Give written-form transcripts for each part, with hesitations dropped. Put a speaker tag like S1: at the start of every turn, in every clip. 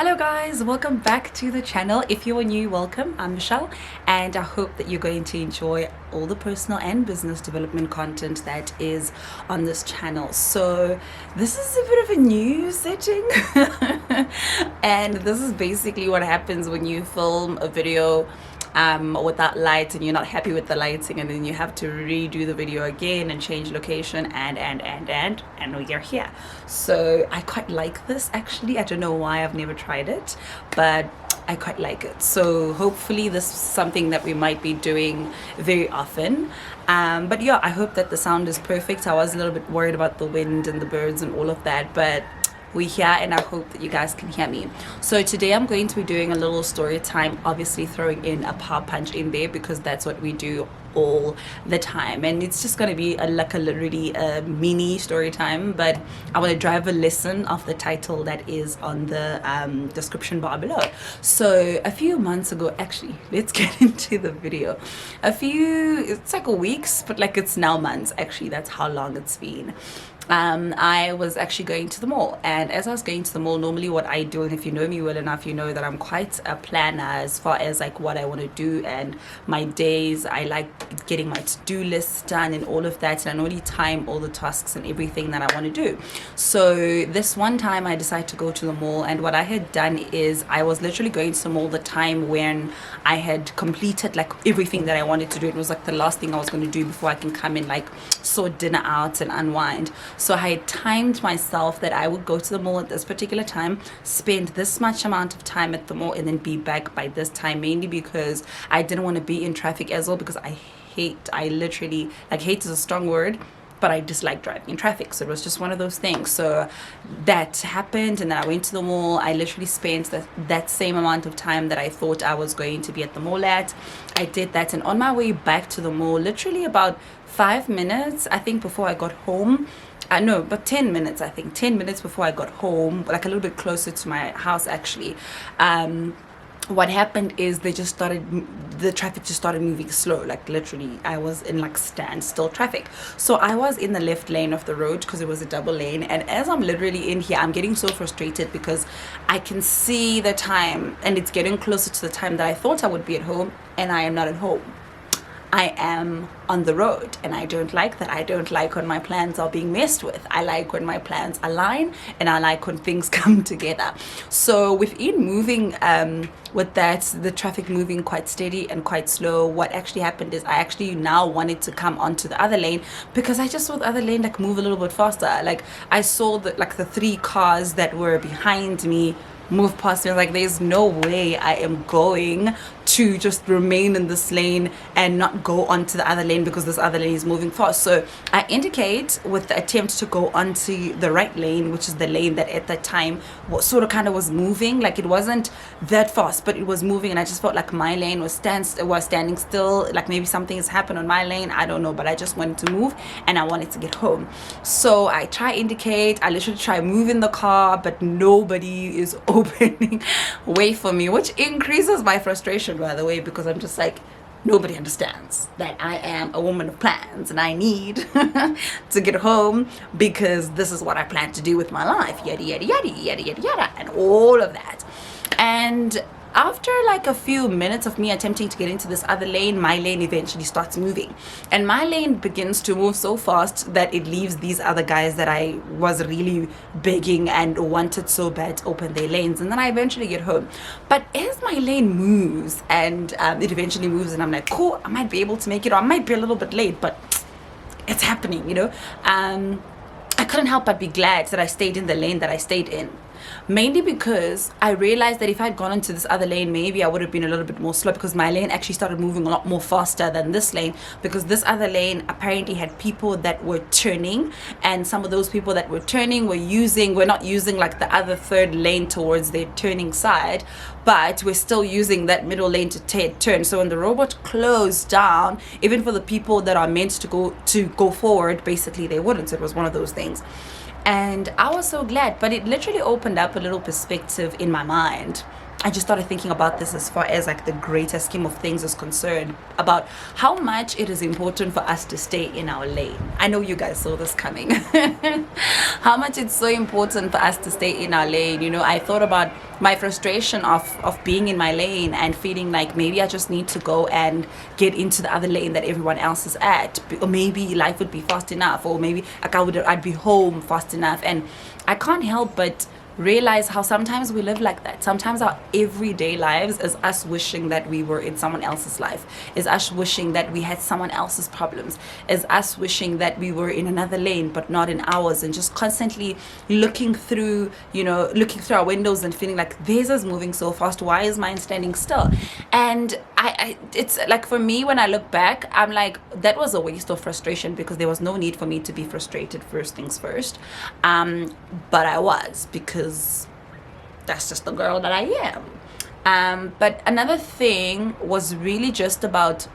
S1: Hello guys, welcome back to the channel. If you are new, welcome. I'm Michelle and I hope that you're going to enjoy all the personal and business development content that is on this channel. So this is a bit of a new setting and this is basically what happens when you film a video without lights and you're not happy with the lighting, and then you have to redo the video again and change location and we are here. So I quite like this actually. I don't know why, I've never tried it, but I quite like it. So hopefully this is something that we might be doing very often. But yeah, I hope that the sound is perfect. I was a little bit worried about the wind and the birds and all of that, but we're here and I hope that you guys can hear me. So today I'm going to be doing a little story time, obviously throwing in a power punch in there because that's what we do all the time, and it's just going to be literally a mini story time, but I want to drive a lesson of the title that is on the description bar below. So a few months ago, actually, let's get into the video. It's like weeks, but like it's now months actually. That's how long it's been. I was actually going to the mall, and as I was going to the mall, normally what I do, and if you know me well enough, you know that I'm quite a planner as far as like what I want to do and my days. I like getting my to-do list done and all of that, and I normally time all the tasks and everything that I want to do. So this one time I decided to go to the mall, and what I had done is I was literally going to the mall the time when I had completed like everything that I wanted to do. It was like the last thing I was going to do before I can come and like sort dinner out and unwind. So I had timed myself that I would go to the mall at this particular time, spend this much amount of time at the mall, and then be back by this time, mainly because I didn't want to be in traffic as well, because I literally, like, hate is a strong word, but I dislike driving in traffic. So it was just one of those things. So that happened, and then I went to the mall. I literally spent that same amount of time that I thought I was going to be at the mall at. I did that, and on my way back to the mall, literally about 5 minutes, I think, before I got home, no, but 10 minutes, I think 10 minutes before I got home, like a little bit closer to my house actually, what happened is the traffic just started moving slow. Like literally I was in like standstill traffic. So I was in the left lane of the road because it was a double lane, and as I'm literally in here, I'm getting so frustrated because I can see the time and it's getting closer to the time that I thought I would be at home, and I am not at home. I am on the road, and I don't like that. I don't like when my plans are being messed with. I like when my plans align, and I like when things come together. So within moving with that, the traffic moving quite steady and quite slow, what actually happened is I actually now wanted to come onto the other lane because I just saw the other lane like move a little bit faster. Like I saw the 3 cars that were behind me move past me. I was like, there's no way I am going to just remain in this lane and not go onto the other lane because this other lane is moving fast. So I indicate with the attempt to go onto the right lane, which is the lane that at that time was moving. Like it wasn't that fast, but it was moving, and I just felt like my lane was standing still. Like maybe something has happened on my lane, I don't know, but I just wanted to move and I wanted to get home. So I indicate, I literally try moving the car, but nobody is opening way for me, which increases my frustration, by the way, because I'm just like, nobody understands that I am a woman of plans and I need to get home because this is what I plan to do with my life, yada yada yada yada yada yada, and all of that. And after like a few minutes of me attempting to get into this other lane, my lane eventually starts moving, and my lane begins to move so fast that it leaves these other guys that I was really begging and wanted so bad to open their lanes, and then I eventually get home. But as my lane moves and it eventually moves, and I'm like, cool, I might be able to make it, or I might be a little bit late, but it's happening, you know. I couldn't help but be glad that I stayed in the lane that I stayed in, mainly because I realized that if I had gone into this other lane, maybe I would have been a little bit more slow, because my lane actually started moving a lot more faster than this lane, because this other lane apparently had people that were turning, and some of those people that were turning were not using like the other third lane towards their turning side, but we're still using that middle lane to turn. So when the robot closed down, even for the people that are meant to go forward, basically they wouldn't. So it was one of those things. And I was so glad, but it literally opened up a little perspective in my mind I just started thinking about this as far as like the greater scheme of things is concerned, about how much it is important for us to stay in our lane. I know you guys saw this coming. How much it's so important for us to stay in our lane. You know, I thought about my frustration of being in my lane and feeling like maybe I just need to go and get into the other lane that everyone else is at, or maybe life would be fast enough, or maybe like I'd be home fast enough. And I can't help but realize how sometimes we live like that. Sometimes our everyday lives is us wishing that we were in someone else's life, is us wishing that we had someone else's problems, is us wishing that we were in another lane but not in ours, and just constantly looking through, you know, looking through our windows and feeling like theirs is moving so fast, why is mine standing still? And it's like, for me, when I look back, I'm like, that was a waste of frustration, because there was no need for me to be frustrated, first things first. But I was, because that's just the girl that I am. But another thing was really just about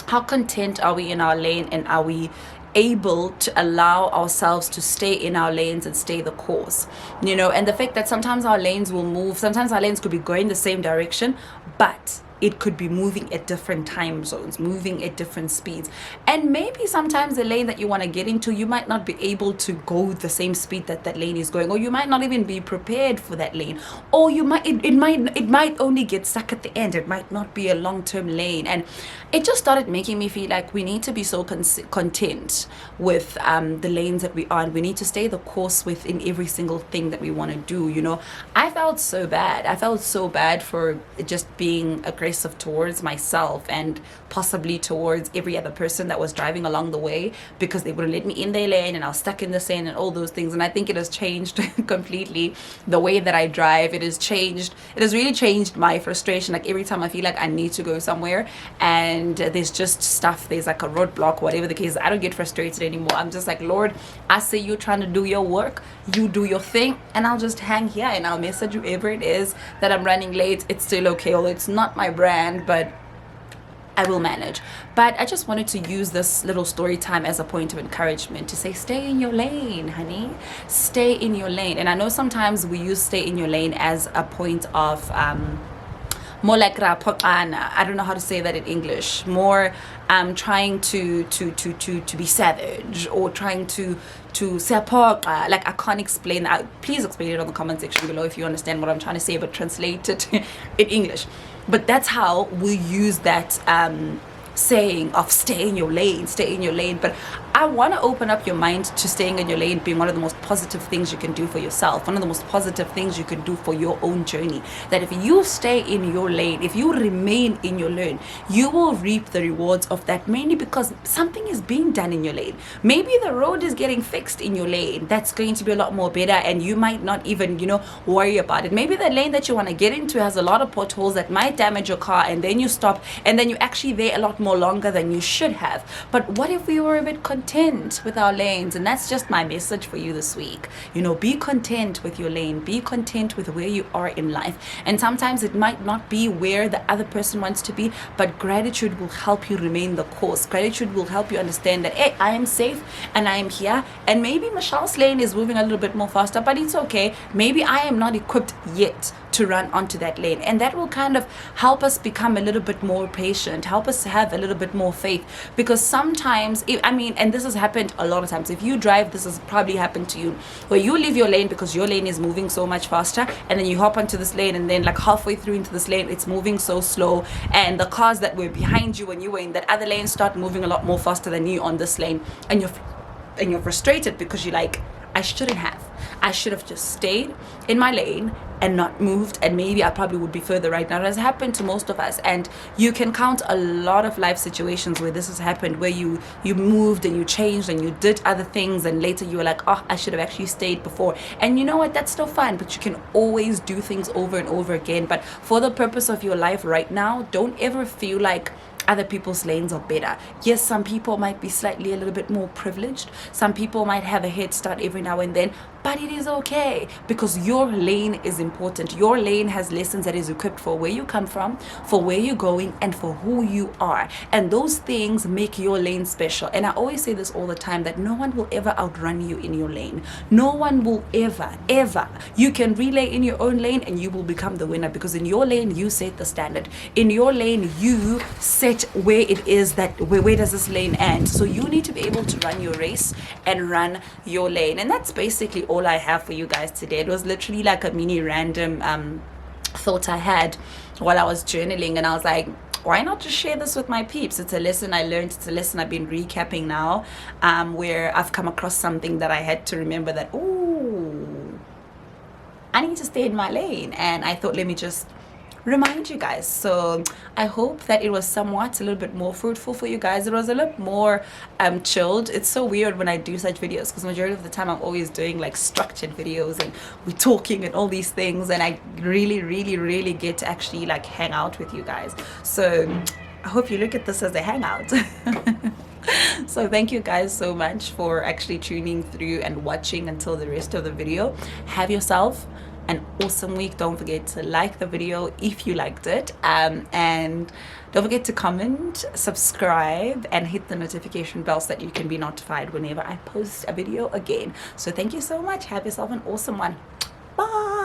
S1: how content are we in our lane, and are we able to allow ourselves to stay in our lanes and stay the course, you know? And the fact that sometimes our lanes will move, sometimes our lanes could be going the same direction, but it could be moving at different time zones, moving at different speeds. And maybe sometimes the lane that you want to get into, you might not be able to go the same speed that that lane is going, or you might not even be prepared for that lane, or you might it might only get stuck at the end. It might not be a long-term lane. And it just started making me feel like we need to be so content with the lanes that we are, and we need to stay the course within every single thing that we want to do. You know, I felt so bad for just being aggressive towards myself, and possibly towards every other person that was driving along the way, because they wouldn't let me in their lane, and I was stuck in the lane and all those things. And I think it has changed completely the way that I drive. It has really changed my frustration. Like, every time I feel like I need to go somewhere and there's just stuff, there's like a roadblock, whatever the case, I don't get frustrated anymore. I'm just like, Lord, I see you trying to do your work, you do your thing, and I'll just hang here and I'll message whoever it is that I'm running late. It's still okay, although it's not my brand, but I will manage. But I just wanted to use this little story time as a point of encouragement to say, stay in your lane, honey. Stay in your lane. And I know sometimes we use stay in your lane as a point of more like I don't know how to say that in English. More trying to be savage, or trying to say like, I can't explain that. Please explain it on the comment section below if you understand what I'm trying to say, but translate it in English. But that's how we use that saying of stay in your lane. But I want to open up your mind to staying in your lane being one of the most positive things you can do for yourself, one of the most positive things you can do for your own journey. That if you stay in your lane, if you remain in your lane, you will reap the rewards of that, mainly because something is being done in your lane. Maybe the road is getting fixed in your lane. That's going to be a lot more better, and you might not even, you know, worry about it. Maybe the lane that you want to get into has a lot of potholes that might damage your car, and then you stop, and then you're actually there a lot more longer than you should have. But what if we were a bit content with our lanes? And that's just my message for you this week. You know, be content with your lane, be content with where you are in life. And sometimes it might not be where the other person wants to be, but gratitude will help you remain the course. Gratitude will help you understand that, hey, I am safe and I am here. And maybe Michelle's lane is moving a little bit more faster, but it's okay. Maybe I am not equipped yet to run onto that lane. And that will kind of help us become a little bit more patient, help us have a little bit more faith. Because sometimes, and this has happened a lot of times, if you drive, this has probably happened to you, where you leave your lane because your lane is moving so much faster, and then you hop onto this lane, and then like halfway through into this lane, it's moving so slow, and the cars that were behind you when you were in that other lane start moving a lot more faster than you on this lane, and you're frustrated because you're like, I should have just stayed in my lane and not moved, and maybe I probably would be further right now. It has happened to most of us, and you can count a lot of life situations where this has happened, where you moved and you changed and you did other things, and later you were like, oh, I should have actually stayed before. And you know what, that's still fine, but you can always do things over and over again. But for the purpose of your life right now, don't ever feel like other people's lanes are better. Yes, some people might be slightly a little bit more privileged. Some people might have a head start every now and then, but it is okay, because your lane is important. Your lane has lessons that is equipped for where you come from, for where you're going, and for who you are. And those things make your lane special. And I always say this all the time, that no one will ever outrun you in your lane. No one will ever. You can relay in your own lane and you will become the winner, because in your lane you set the standard. In your lane you set where it is that where does this lane end. So you need to be able to run your race and run your lane. And that's basically all I have for you guys today. It was literally like a mini random thought I had while I was journaling, and I was like, why not just share this with my peeps? It's a lesson I learned. It's a lesson I've been recapping now, where I've come across something that I had to remember that, ooh, I need to stay in my lane. And I thought, let me just remind you guys. So I hope that it was somewhat a little bit more fruitful for you guys. It was a little more chilled. It's so weird when I do such videos, because majority of the time I'm always doing like structured videos and we're talking and all these things, and I really get to actually like hang out with you guys. So I hope you look at this as a hangout. So thank you guys so much for actually tuning through and watching until the rest of the video. Have yourself an awesome week. Don't forget to like the video if you liked it, and don't forget to comment, subscribe, and hit the notification bell so that you can be notified whenever I post a video again. So thank you so much. Have yourself an awesome one. Bye.